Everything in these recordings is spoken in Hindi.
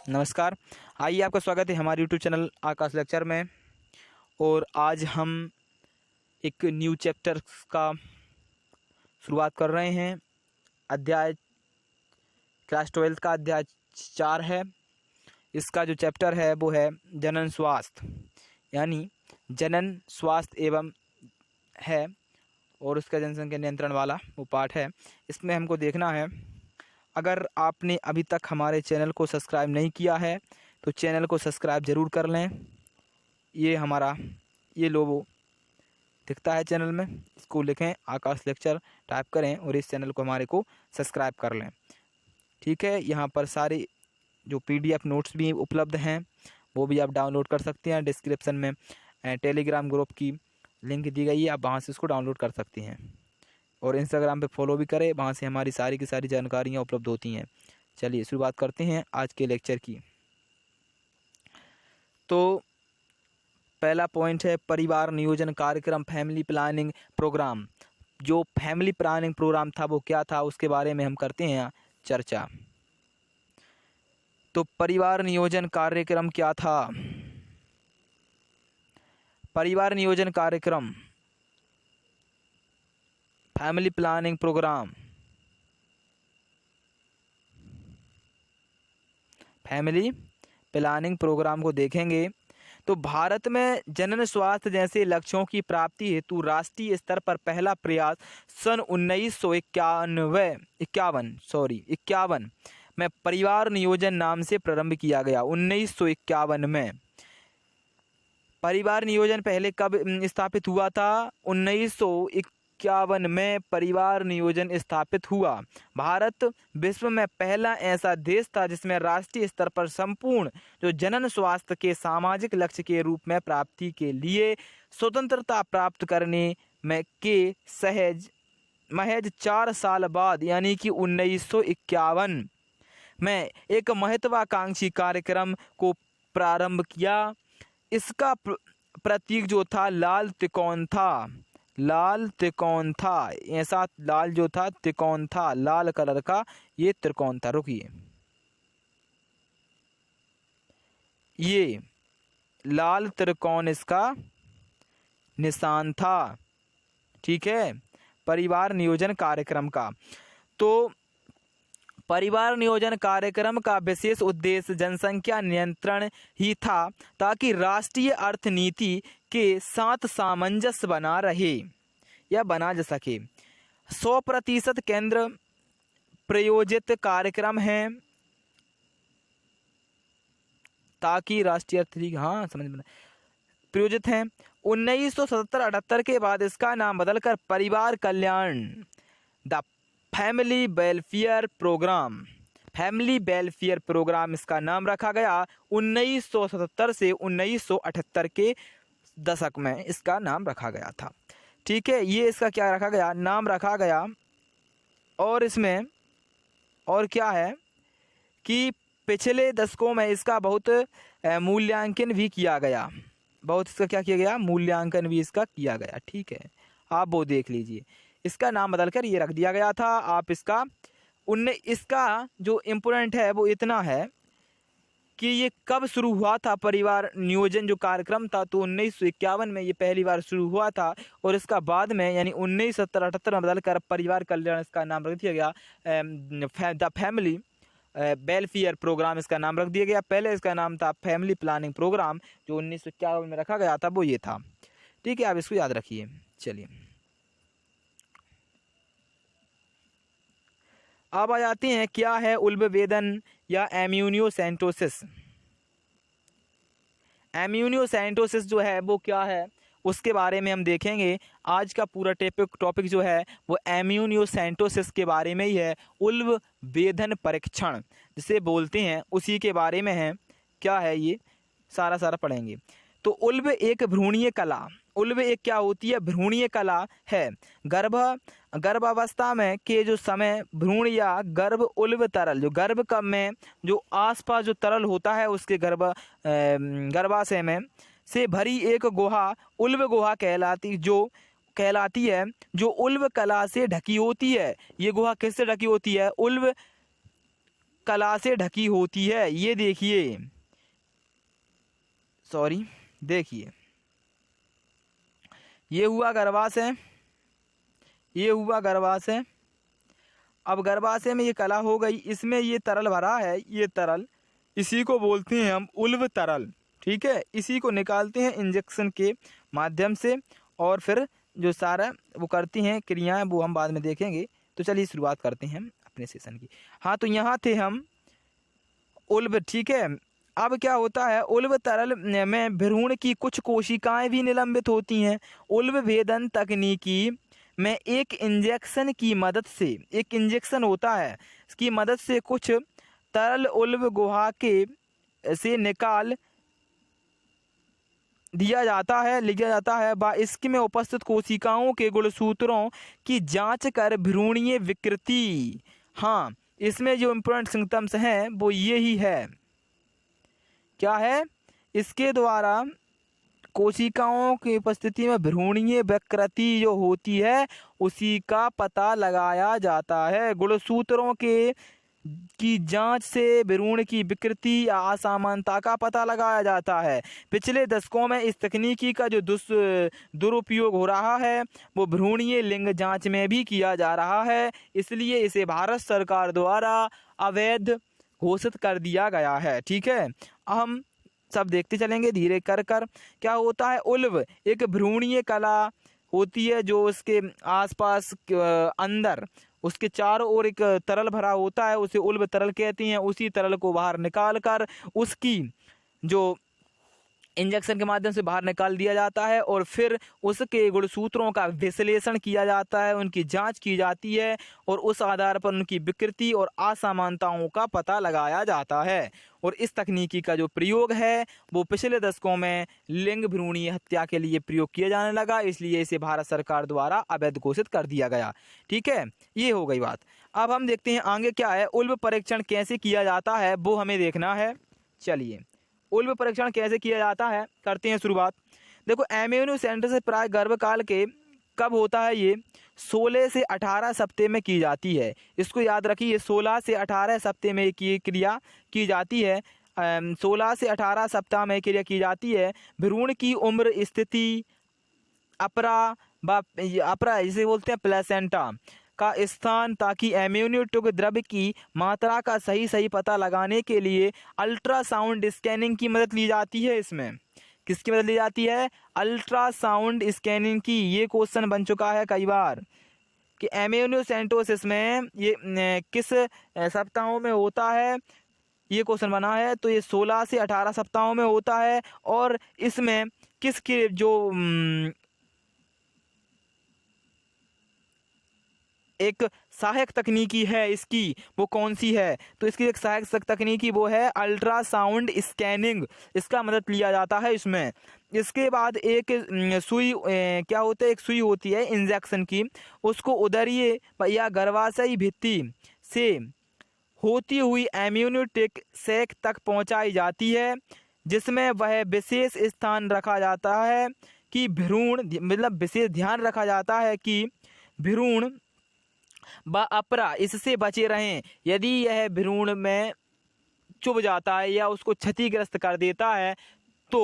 नमस्कार। आइए, आपका स्वागत है हमारे यूट्यूब चैनल आकाश लेक्चर में। और आज हम एक न्यू चैप्टर का शुरुआत कर रहे हैं। अध्याय क्लास 12 का अध्याय 4 है। इसका जो चैप्टर है वो है जनन स्वास्थ्य, यानी जनन स्वास्थ्य एवं है और उसका जनसंख्या नियंत्रण वाला वो पाठ है। इसमें हमको देखना है, अगर आपने अभी तक हमारे चैनल को सब्सक्राइब नहीं किया है तो चैनल को सब्सक्राइब ज़रूर कर लें। ये लोगो दिखता है चैनल में, इसको लिखें आकाश लेक्चर टाइप करें और इस चैनल को हमारे को सब्सक्राइब कर लें। ठीक है, यहाँ पर सारे जो PDF नोट्स भी उपलब्ध हैं वो भी आप डाउनलोड कर सकते हैं। डिस्क्रिप्शन में टेलीग्राम ग्रुप की लिंक दी गई है, आप वहाँ से इसको डाउनलोड कर सकते हैं। और इंस्टाग्राम पे फॉलो भी करें, वहाँ से हमारी सारी की सारी जानकारियाँ उपलब्ध होती हैं। चलिए शुरुआत करते हैं आज के लेक्चर की। तो पहला पॉइंट है परिवार नियोजन कार्यक्रम, फैमिली प्लानिंग प्रोग्राम। जो फैमिली प्लानिंग प्रोग्राम था वो क्या था, उसके बारे में हम करते हैं चर्चा। तो परिवार नियोजन कार्यक्रम क्या था? परिवार नियोजन कार्यक्रम, family planning program, family planning program को देखेंगे तो भारत में जनन स्वास्थ्य जैसे लक्ष्यों की प्राप्ति हेतु राष्ट्रीय स्तर पर पहला प्रयास सन 1951 में परिवार नियोजन नाम से प्रारंभ किया गया। 1951 में परिवार नियोजन पहले कब स्थापित हुआ था? 1951 में परिवार नियोजन स्थापित हुआ। भारत विश्व में पहला ऐसा देश था जिसमें राष्ट्रीय स्तर पर संपूर्ण जो जनन स्वास्थ्य के सामाजिक लक्ष्य के रूप में प्राप्ति के लिए स्वतंत्रता प्राप्त करने में के महज 4 साल बाद यानी कि 1951 में एक महत्वाकांक्षी कार्यक्रम को प्रारंभ किया। इसका प्रतीक जो था लाल त्रिकोण था। ऐसा लाल जो था त्रिकोण था, लाल कलर का ये त्रिकोण था। रुकिए, ये लाल त्रिकोण इसका निशान था। ठीक है, परिवार नियोजन कार्यक्रम का। तो परिवार नियोजन कार्यक्रम का विशेष उद्देश्य जनसंख्या नियंत्रण ही था ताकि राष्ट्रीय अर्थनीति के साथ सामंजस्य बना रहे या बना जा सके। 100% केंद्र प्रायोजित कार्यक्रम है ताकि राष्ट्रीय अर्थनीति प्रायोजित हैं। 1977-78 के बाद इसका नाम बदलकर परिवार कल्याण द फैमिली वेलफेयर प्रोग्राम इसका नाम रखा गया। 1977 से 1978 के दशक में इसका नाम रखा गया था। ठीक है, ये इसका क्या रखा गया, नाम रखा गया। और इसमें और क्या है कि पिछले दशकों में इसका बहुत मूल्यांकन भी किया गया। मूल्यांकन भी इसका किया गया। ठीक है, आप वो देख लीजिए। इसका नाम बदलकर ये रख दिया गया था। आप इसका जो इम्पोर्टेंट है वो इतना है कि ये कब शुरू हुआ था। परिवार नियोजन जो कार्यक्रम था तो 1951 में ये पहली बार शुरू हुआ था और इसका बाद में यानी 1977-78 में बदलकर परिवार कल्याण इसका नाम रख दिया गया। द फैमिली वेलफेयर प्रोग्राम इसका नाम रख दिया गया। पहले इसका नाम था फैमिली प्लानिंग प्रोग्राम, जो 1951 में रखा गया था वो ये था। ठीक है, आप इसको याद रखिए। चलिए अब आ जाते हैं, क्या है उल्बवेदन या एम्यूनियोसेंटोसिस। एम्यूनियोसेंटोसिस जो है वो क्या है उसके बारे में हम देखेंगे। आज का पूरा टॉपिक जो है वो एम्यूनियोसेंटोसिस के बारे में ही है। उल्बवेदन परीक्षण जिसे बोलते हैं उसी के बारे में है। क्या है ये सारा पढ़ेंगे। तो उल्ब एक भ्रूणीय कला, उल्ब एक क्या होती है, भ्रूणीय कला है। गर्भावस्था में के जो समय भ्रूण या गर्भ उल्ब तरल, जो गर्भ कब में जो आसपास जो तरल होता है उसके गर्भाशय में से भरी एक गुहा उल्ब गुहा कहलाती है, जो उल्ब कला से ढकी होती है। ये गुहा किससे ढकी होती है? उल्ब कला से ढकी होती है। ये देखिए, सॉरी, देखिए ये हुआ गर्भाशय, ये हुआ गर्भाशय। अब गर्भाशय में ये कला हो गई, इसमें ये तरल भरा है, ये तरल, इसी को बोलते हैं हम उल्व तरल। ठीक है, इसी को निकालते हैं इंजेक्शन के माध्यम से, और फिर जो सारा वो करती हैं क्रियाएं वो हम बाद में देखेंगे। तो चलिए शुरुआत करते हैं अपने सेशन की। हाँ, तो यहाँ थे हम उल्व। ठीक है, अब क्या होता है, उल्व तरल में भ्रूण की कुछ कोशिकाएं भी निलंबित होती हैं। उल्व भेदन तकनीकी में एक इंजेक्शन की मदद से, एक इंजेक्शन होता है, इसकी मदद से कुछ तरल उल्व गुहा के से निकाल दिया जाता है, लिया जाता है व इसमें उपस्थित कोशिकाओं के गुणसूत्रों की जांच कर भ्रूणीय विकृति। हाँ, इसमें जो इम्पोर्टेंट सिम्टम्स हैं वो ये ही है, क्या है, इसके द्वारा कोशिकाओं की उपस्थिति में भ्रूणीय विकृति जो होती है उसी का पता लगाया जाता है। गुणसूत्रों के की जांच से भ्रूण की विकृति या असामान्यता का पता लगाया जाता है। पिछले दशकों में इस तकनीकी का जो दुरुपयोग हो रहा है वो भ्रूणीय लिंग जांच में भी किया जा रहा है, इसलिए इसे भारत सरकार द्वारा अवैध घोषित कर दिया गया है। ठीक है, हम सब देखते चलेंगे धीरे कर कर। क्या होता है, उल्व एक भ्रूणीय कला होती है जो उसके आसपास अंदर उसके चारों ओर एक तरल भरा होता है, उसे उल्व तरल कहते हैं। उसी तरल को बाहर निकाल कर उसकी जो इंजेक्शन के माध्यम से बाहर निकाल दिया जाता है और फिर उसके गुणसूत्रों का विश्लेषण किया जाता है, उनकी जांच की जाती है और उस आधार पर उनकी विकृति और असामान्यताओं का पता लगाया जाता है। और इस तकनीकी का जो प्रयोग है वो पिछले दशकों में लिंग भ्रूणीय हत्या के लिए प्रयोग किया जाने लगा, इसलिए इसे भारत सरकार द्वारा अवैध घोषित कर दिया गया। ठीक है, ये हो गई बात। अब हम देखते हैं आगे क्या है, उल्व परीक्षण कैसे किया जाता है वो हमें देखना है। चलिए, उल्व परीक्षण कैसे किया जाता है करते हैं शुरुआत। देखो, एम्यूनो सेंटर से प्राय गर्भकाल के कब होता है, ये 16 से 18 सप्ताह में की जाती है। इसको याद रखिए, 16 से 18 सप्ताह में ये क्रिया की जाती है। 16 से 18 सप्ताह में क्रिया की जाती है। भ्रूण की उम्र, स्थिति, अपरा जिसे बोलते हैं प्लेसेंटा का स्थान, ताकि एम्यूनिटिक द्रव्य की मात्रा का सही पता लगाने के लिए अल्ट्रासाउंड स्कैनिंग की मदद ली जाती है। इसमें किसकी मदद ली जाती है, अल्ट्रासाउंड स्कैनिंग की। ये क्वेश्चन बन चुका है कई बार कि एम्यूनोसेंटोसिस में ये किस सप्ताहों में होता है, ये क्वेश्चन बना है। तो ये 16 से 18 सप्ताहों में होता है और इसमें किसके जो एक सहायक तकनीकी है इसकी, वो कौन सी है, तो इसकी एक सहायक तकनीकी वो है अल्ट्रासाउंड स्कैनिंग, इसका मदद लिया जाता है इसमें। इसके बाद एक सुई, क्या होता है, एक सुई होती है इंजेक्शन की, उसको उदरीय या गर्भाशयी भित्ति से होती हुई एम्यूनिटिक सैक तक पहुंचाई जाती है, जिसमें वह विशेष स्थान रखा जाता है कि भ्रूण, मतलब विशेष ध्यान रखा जाता है कि भ्रूण व अपरा इससे बचे रहें। यदि यह भ्रूण में चुभ जाता है या उसको क्षतिग्रस्त कर देता है तो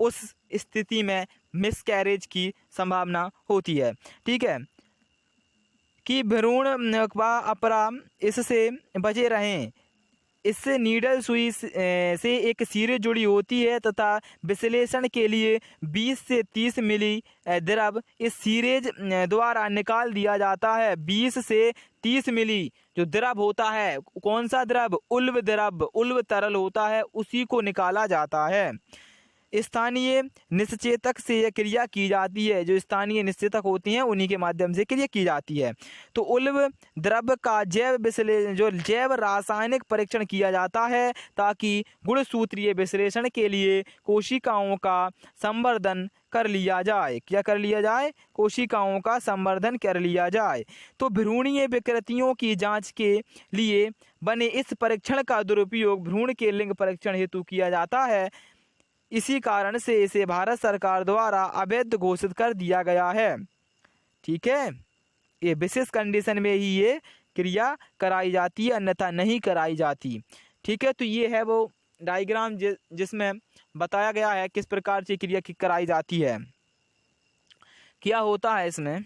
उस स्थिति में मिसकैरेज की संभावना होती है। ठीक है, कि भ्रूण व अपरा इससे बचे रहें। इससे नीडल सुई से एक सीरीज जुड़ी होती है तथा विश्लेषण के लिए 20 से 30 मिली द्रव इस सीरीज द्वारा निकाल दिया जाता है। 20 से 30 मिली जो द्रव होता है, कौन सा द्रव, उल्व द्रव, उल्व तरल होता है, उसी को निकाला जाता है। स्थानीय निश्चेतक से यह क्रिया की जाती है, जो स्थानीय निश्चेतक होती हैं उन्हीं के माध्यम से क्रिया की जाती है। तो उल्व द्रव्य का जैव रासायनिक परीक्षण किया जाता है ताकि गुणसूत्रीय विश्लेषण के लिए कोशिकाओं का संवर्धन कर लिया जाए। क्या कर लिया जाए, कोशिकाओं का संवर्धन कर लिया जाए। तो भ्रूणीय विकृतियों की जांच के लिए बने इस परीक्षण का दुरुपयोग भ्रूण के लिंग परीक्षण हेतु किया जाता है। इसी कारण से इसे भारत सरकार द्वारा अवैध घोषित कर दिया गया है। ठीक है, ये विशेष कंडीशन में ही ये क्रिया कराई जाती है, अन्यथा नहीं कराई जाती। ठीक है, तो ये है वो डायग्राम जिसमें बताया गया है किस प्रकार से क्रिया कराई जाती है। क्या होता है इसमें,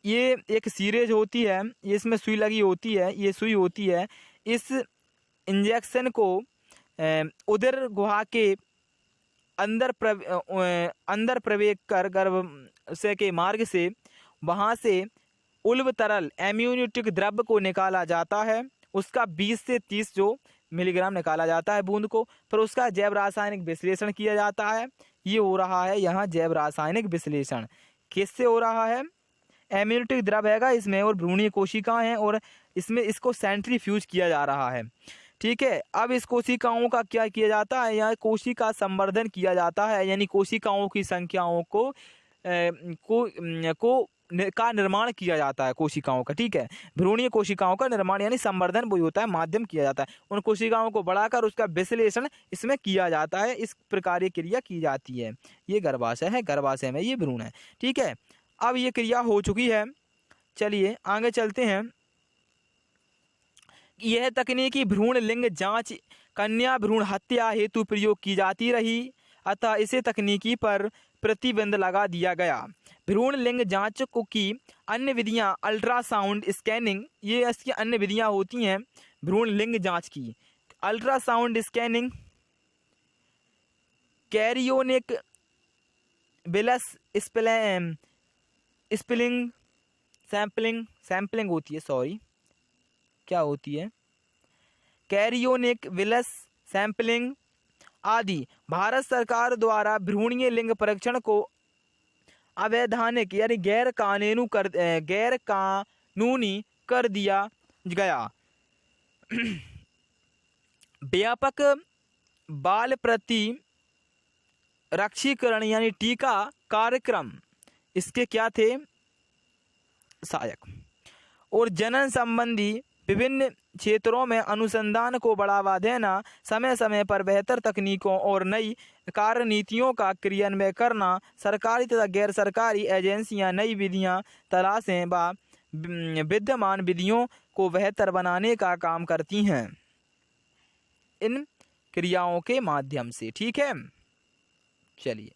ये एक सीरेज होती है, ये इसमें सुई लगी होती है, ये सुई होती है। इस इंजेक्शन को उदर गुहा के अंदर प्रवेश कर गर्भाशय के मार्ग से वहाँ से उल्ब तरल एम्यूनिटिक द्रव्य को निकाला जाता है। उसका 20 से 30 जो मिलीग्राम निकाला जाता है बूंद को, फिर उसका जैव रासायनिक विश्लेषण किया जाता है। ये हो रहा है यहाँ जैव रासायनिक विश्लेषण किससे हो रहा है, एम्यूनिटिक द्रव्य हैगा इसमें और भ्रूणीय कोशिकाएं हैं और इसमें इसको सेंट्रीफ्यूज किया जा रहा है। ठीक है, अब इस कोशिकाओं का क्या किया जाता है, यहाँ कोशिका संवर्धन किया जाता है, यानी कोशिकाओं की संख्याओं का निर्माण किया जाता है कोशिकाओं का। ठीक है, भ्रूणीय कोशिकाओं का निर्माण यानी संवर्धन वो होता है, माध्यम किया जाता है। उन कोशिकाओं को बढ़ाकर उसका विश्लेषण इसमें किया जाता है। इस प्रकार ये क्रिया की जाती है। ये गर्भाशय है, गर्भाशय में ये भ्रूण है। ठीक है, अब ये क्रिया हो चुकी है, चलिए आगे चलते हैं। यह तकनीकी भ्रूण लिंग जांच कन्या भ्रूण हत्या हेतु प्रयोग की जाती रही, अतः इसे तकनीकी पर प्रतिबंध लगा दिया गया। भ्रूण लिंग जांच को की अन्य विधियां अल्ट्रासाउंड स्कैनिंग, ये इसकी अन्य विधियां होती हैं भ्रूण लिंग जांच की। Ultrasound scanning, chorionic villus spilling sampling होती है, सॉरी क्या होती है, कैरियोनिक विलस सैम्पलिंग आदि भारत सरकार द्वारा भ्रूणीय लिंग परीक्षण को अवैधानिक यानी गैर कानूनी कर दिया गया। व्यापक बाल प्रतिरक्षीकरण यानी टीका कार्यक्रम इसके क्या थे, सहायक, और जनन संबंधी विभिन्न क्षेत्रों में अनुसंधान को बढ़ावा देना, समय समय पर बेहतर तकनीकों और नई कार्यनीतियों का क्रियान्वयन करना, सरकारी तथा गैर सरकारी एजेंसियां नई विधियां तलाशें व विद्यमान विधियों को बेहतर बनाने का काम करती हैं इन क्रियाओं के माध्यम से। ठीक है, चलिए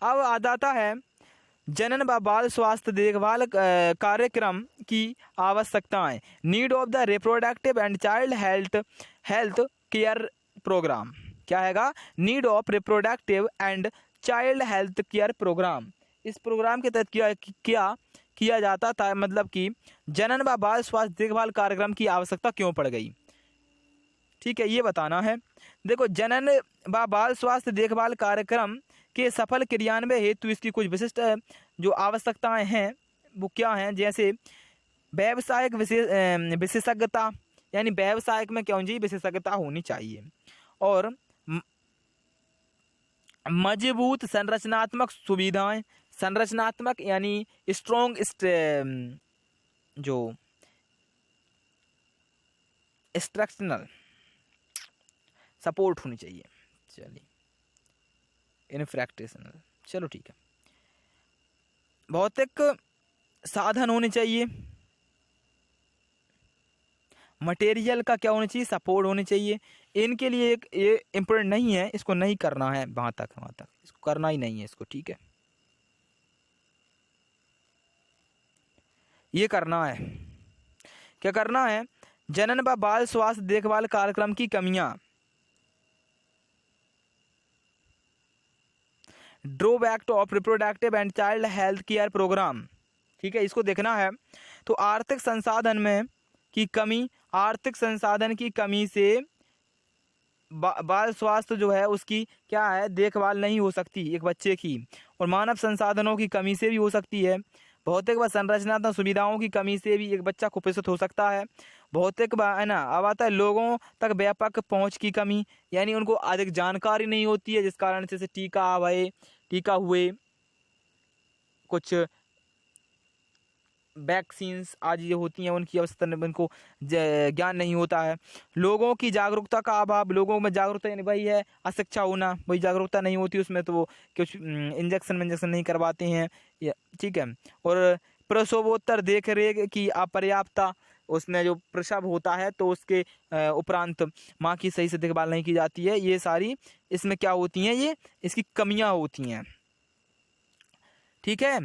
अब आ जाता है जनन व बाल स्वास्थ्य देखभाल कार्यक्रम की आवश्यकताएं। Need of the reproductive and child health care program क्या हैगा, need of reproductive and child health care program. इस प्रोग्राम के तहत क्या किया जाता था, मतलब कि जनन व बाल स्वास्थ्य देखभाल कार्यक्रम की आवश्यकता क्यों पड़ गई। ठीक है, ये बताना है। देखो, जनन व बाल स्वास्थ्य देखभाल कार्यक्रम के सफल क्रियान्वयन हेतु इसकी कुछ विशिष्ट जो आवश्यकताएं हैं वो क्या हैं, जैसे व्यावसायिक विशेषज्ञता, यानी व्यावसायिक में क्या होनी चाहिए, विशेषज्ञता होनी चाहिए, और मजबूत संरचनात्मक सुविधाएं, संरचनात्मक यानी स्ट्रॉन्ग जो स्ट्रक्चरल सपोर्ट होनी चाहिए। चलिए, इन्फ्रास्ट्रक्चरल, चलो ठीक है। भौतिक साधन होने चाहिए, मटेरियल का क्या होना चाहिए, सपोर्ट होने चाहिए। इनके लिए एक ये इम्पोर्टेंट नहीं है, इसको नहीं करना है, वहाँ तक इसको करना ही नहीं है इसको। ठीक है, ये करना है, क्या करना है, जनन व बाल स्वास्थ्य देखभाल कार्यक्रम की कमियां, drawback of reproductive and child health care program. ठीक है, इसको देखना है। तो आर्थिक संसाधन में की कमी, आर्थिक संसाधन की कमी से बाल स्वास्थ्य जो है उसकी क्या है, देखभाल नहीं हो सकती एक बच्चे की, और मानव संसाधनों की कमी से भी हो सकती है। भौतिक व संरचनात्मक सुविधाओं की कमी से भी एक बच्चा कुपोषित हो सकता है। भौतिक व है ना, अब आता है लोगों तक व्यापक पहुंच की कमी, यानी उनको अधिक जानकारी नहीं होती है, जिस कारण से टीका हुए कुछ वैक्सीन्स आज ये होती हैं, उनकी अवस्था में उनको ज्ञान नहीं होता है। लोगों की जागरूकता का अभाव, लोगों में जागरूकता यानी वही है अशिक्षा होना, वही जागरूकता नहीं होती उसमें, तो वो कुछ इंजेक्शन नहीं करवाते हैं। ठीक है, और प्रसवोत्तर देख रेख की अपर्याप्तता, उसमें जो प्रसव होता है तो उसके उपरांत माँ की सही से देखभाल नहीं की जाती है, ये सारी इसमें क्या होती हैं, ये इसकी कमियां होती हैं। ठीक है,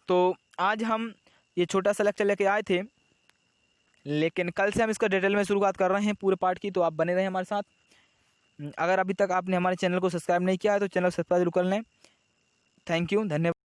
तो आज हम ये छोटा सा लेक्चर लेके आए थे, लेकिन कल से हम इसका डिटेल में शुरुआत कर रहे हैं पूरे पार्ट की, तो आप बने रहें हमारे साथ। अगर अभी तक आपने हमारे चैनल को सब्सक्राइब नहीं किया है तो चैनल को सब्सक्राइब जरूर कर लें। थैंक यू, धन्यवाद।